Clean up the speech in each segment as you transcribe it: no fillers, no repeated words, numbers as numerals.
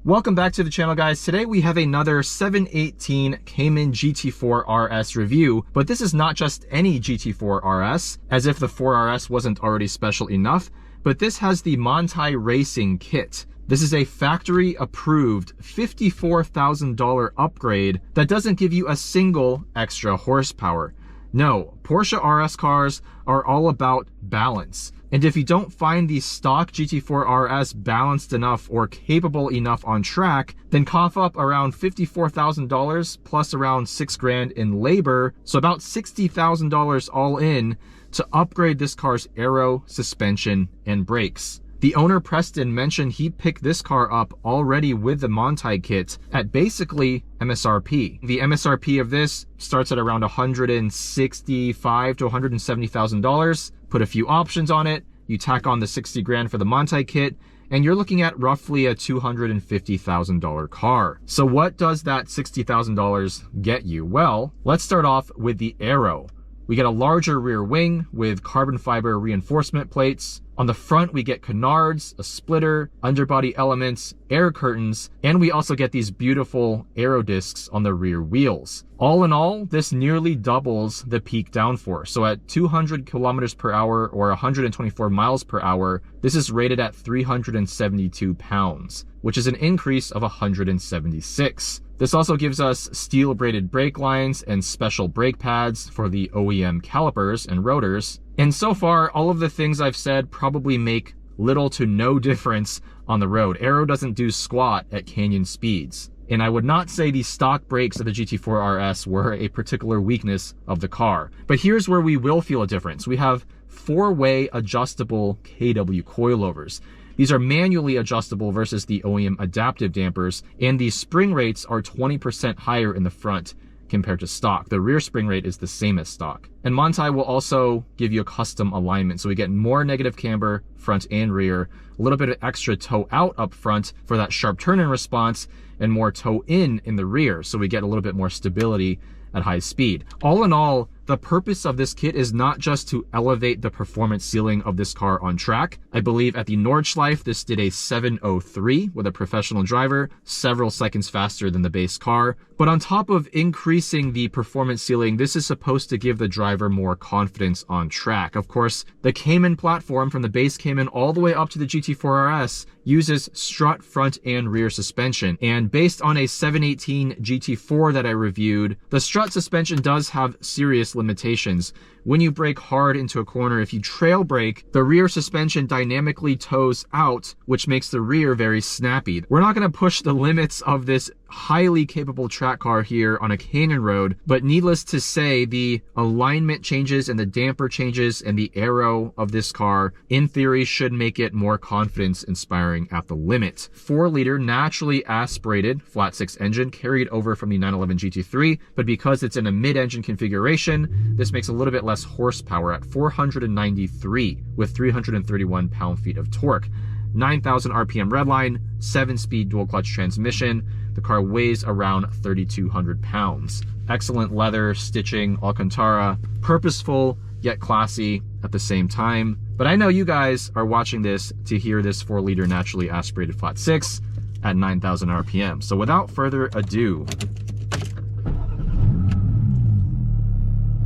Welcome back to the channel, guys. Today we have another 718 Cayman GT4 RS review, but this is not just any GT4 RS, as if the 4RS wasn't already special enough, but this has the Manthey Racing kit. This is a factory-approved $54,000 upgrade that doesn't give you a single extra horsepower. No, Porsche RS cars are all about balance. And if you don't find the stock GT4 RS balanced enough or capable enough on track, then cough up around $54,000 plus around $6 grand in labor, so about $60,000 all in to upgrade this car's aero, suspension, and brakes. The owner, Preston, mentioned he picked this car up already with the Manthey kit at basically MSRP. The MSRP of this starts at around $165,000 to $170,000. Put a few options on it, you tack on the 60 grand for the Manthey kit, and you're looking at roughly a $250,000 car. So what does that $60,000 get you? Well, let's start off with the aero. We get a larger rear wing with carbon fiber reinforcement plates. On the front, we get canards, a splitter, underbody elements, air curtains, and we also get these beautiful aero discs on the rear wheels. All in all, this nearly doubles the peak downforce. So at 200 kilometers per hour or 124 miles per hour, this is rated at 372 pounds, which is an increase of 176. This also gives us steel braided brake lines and special brake pads for the OEM calipers and rotors. And so far, all of the things I've said probably make little to no difference on the road. Aero doesn't do squat at canyon speeds. And I would not say the stock brakes of the GT4 RS were a particular weakness of the car. But here's where we will feel a difference. We have 4-way adjustable KW coilovers. These are manually adjustable versus the OEM adaptive dampers, and the spring rates are 20% higher in the front compared to stock. The rear spring rate is the same as stock. And Manthey will also give you a custom alignment, so we get more negative camber front and rear, a little bit of extra toe out up front for that sharp turn in response, and more toe in the rear, so we get a little bit more stability at high speed. All in all, the purpose of this kit is not just to elevate the performance ceiling of this car on track. I believe at the Nordschleife, this did a 703 with a professional driver, several seconds faster than the base car. But on top of increasing the performance ceiling, this is supposed to give the driver more confidence on track. Of course, the Cayman platform from the base Cayman all the way up to the GT4 RS uses strut front and rear suspension. And based on a 718 GT4 that I reviewed, the strut suspension does have serious limitations. When you brake hard into a corner, if you trail brake, the rear suspension dynamically toes out, which makes the rear very snappy. We're not going to push the limits of this highly capable track car here on a canyon road, but needless to say, the alignment changes and the damper changes and the aero of this car, in theory, should make it more confidence inspiring at the limit. 4-liter naturally aspirated flat 6 engine carried over from the 911 GT3, but because it's in a mid-engine configuration, this makes a little bit less horsepower at 493 with 331 pound-feet of torque. 9,000 RPM redline, 7-speed dual clutch transmission. The car weighs around 3,200 pounds. Excellent leather, stitching, Alcantara, purposeful yet classy at the same time. But I know you guys are watching this to hear this 4-liter naturally aspirated flat 6 at 9,000 RPM. So without further ado,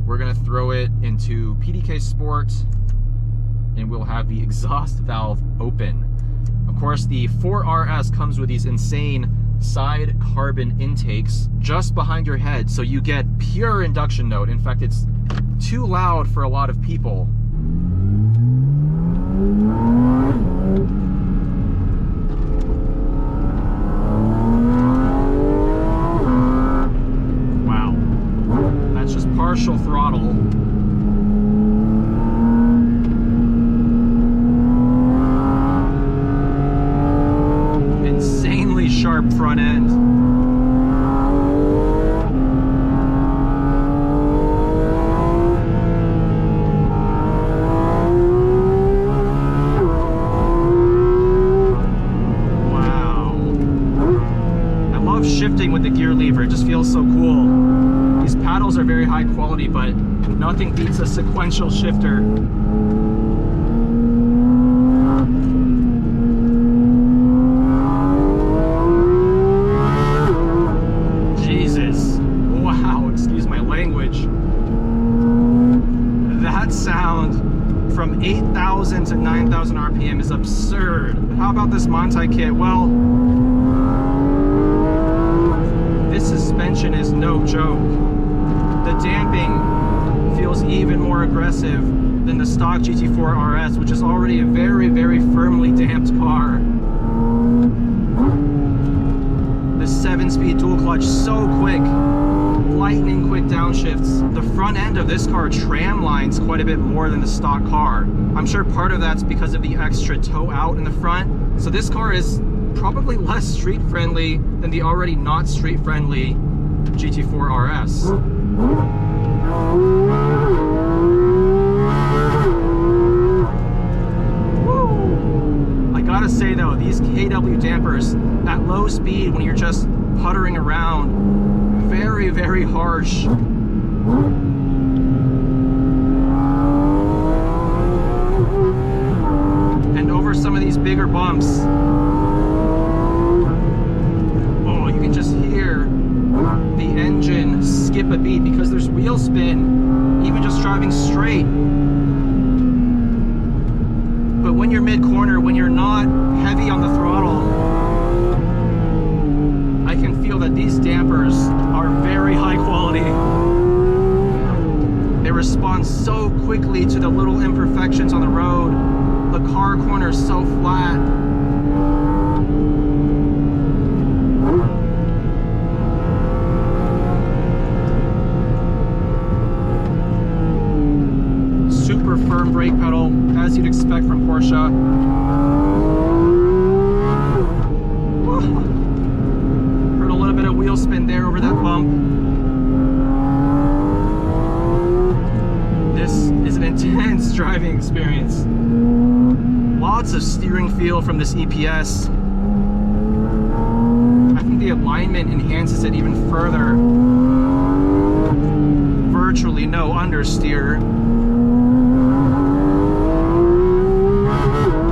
we're gonna throw it into PDK Sport and we'll have the exhaust valve open. Of course, the 4RS comes with these insane side carbon intakes just behind your head, so you get pure induction note. In fact, it's too loud for a lot of people. Wow, that's just partial throttle. Sharp front end. Wow. I love shifting with the gear lever. It just feels so cool. These paddles are very high quality, but nothing beats a sequential shifter. this Manthey kit? Well, this suspension is no joke. The damping feels even more aggressive than the stock GT4 RS, which is already a very, very firmly damped car. The 7-speed dual clutch, so quick, lightning quick downshifts. The front end of this car tram lines quite a bit more than the stock car. I'm sure part of that's because of the extra toe out in the front. So this car is probably less street friendly than the already not street friendly GT4 RS. Woo! I gotta say though, these KW dampers at low speed when you're just puttering around, very, very harsh. And over some of these bigger bumps, oh, you can just hear the engine skip a beat because there's wheel spin, even just driving straight. But when you're mid-corner, when you're not heavy on the throttle, I can feel that these dampers are very high quality. They respond so quickly to the little imperfections on the road. The car corner is so flat. Super firm brake pedal, as you'd expect from Porsche. Heard a little bit of wheel spin there over that bump. This is an intense driving experience. Lots of steering feel from this EPS. I think the alignment enhances it even further. Virtually no understeer.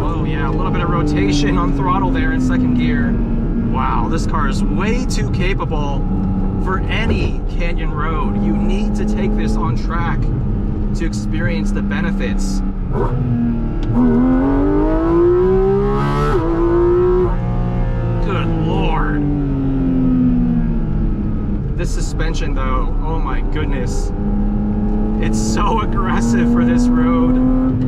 Oh yeah, a little bit of rotation on throttle there in second gear. Wow, this car is way too capable for any canyon road. You need to take this on track to experience the benefits. Good Lord. This suspension though, oh my goodness. It's so aggressive for this road.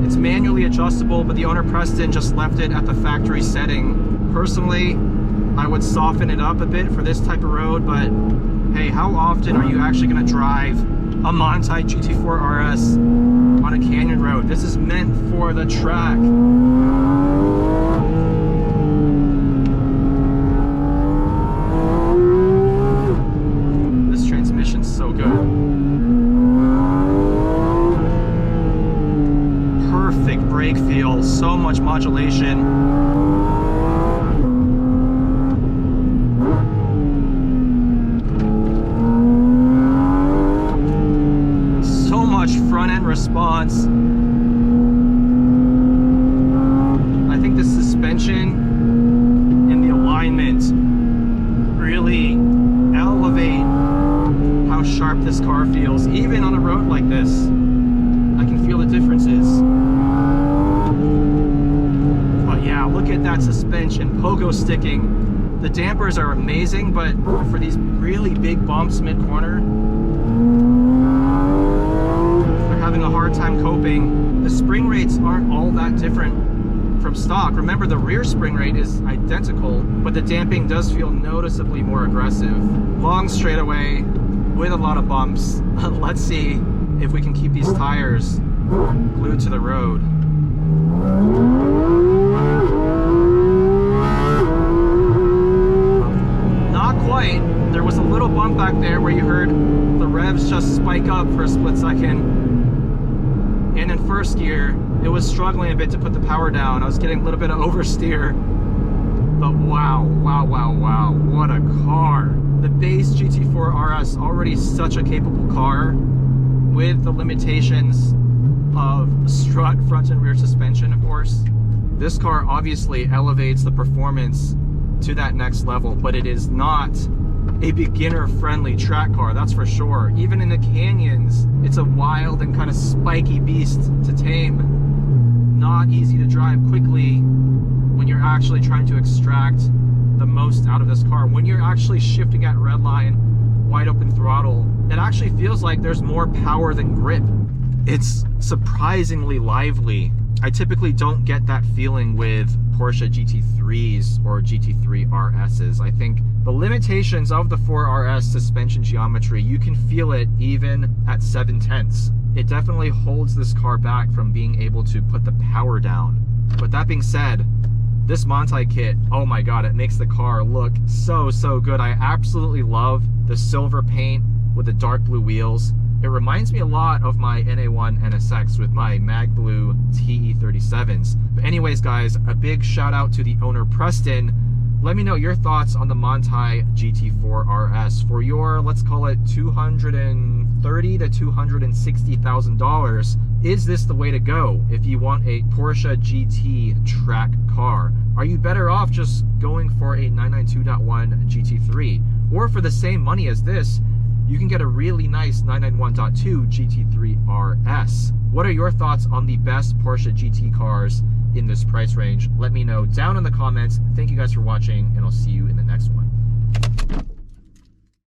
It's manually adjustable, but the owner Preston just left it at the factory setting. Personally, I would soften it up a bit for this type of road, but hey, how often are you actually gonna drive a Manthey GT4 RS on a canyon road? This is meant for the track. This transmission's so good. Perfect brake feel, so much modulation. Front end response. I think the suspension and the alignment really elevate how sharp this car feels. Even on a road like this, I can feel the differences. But yeah, look at that suspension, pogo sticking. The dampers are amazing, but for these really big bumps mid-corner, having a hard time coping. The spring rates aren't all that different from stock. Remember, the rear spring rate is identical, but the damping does feel noticeably more aggressive. Long straightaway with a lot of bumps. Let's see if we can keep these tires glued to the road. Not quite. There was a little bump back there where you heard the revs just spike up for a split second. And in first gear, it was struggling a bit to put the power down. I was getting a little bit of oversteer. But wow, wow, wow, wow, what a car. The base GT4 RS, already such a capable car, with the limitations of strut, front and rear suspension, of course. This car obviously elevates the performance to that next level, but it is not a beginner-friendly track car, that's for sure. Even in the canyons, it's a wild and kind of spiky beast to tame. Not easy to drive quickly when you're actually trying to extract the most out of this car. When you're actually shifting at redline, wide open throttle, it actually feels like there's more power than grip. It's surprisingly lively. I typically don't get that feeling with Porsche GT3s or GT3 RSs. I think the limitations of the 4RS suspension geometry, you can feel it even at 7/10. It definitely holds this car back from being able to put the power down. But that being said, this Manthey kit, oh my god, it makes the car look so good. I absolutely love the silver paint with the dark blue wheels. It reminds me a lot of my NA1 NSX with my mag blue TE37s. But anyways guys, a big shout out to the owner Preston. Let me know your thoughts on the Manthey GT4 RS for your, let's call it $230,000 to $260,000. Is this the way to go if you want a Porsche GT track car? Are you better off just going for a 992.1 GT3? Or for the same money as this, you can get a really nice 991.2 GT3 RS. What are your thoughts on the best Porsche GT cars in this price range? Let me know down in the comments. Thank you guys for watching, and I'll see you in the next one.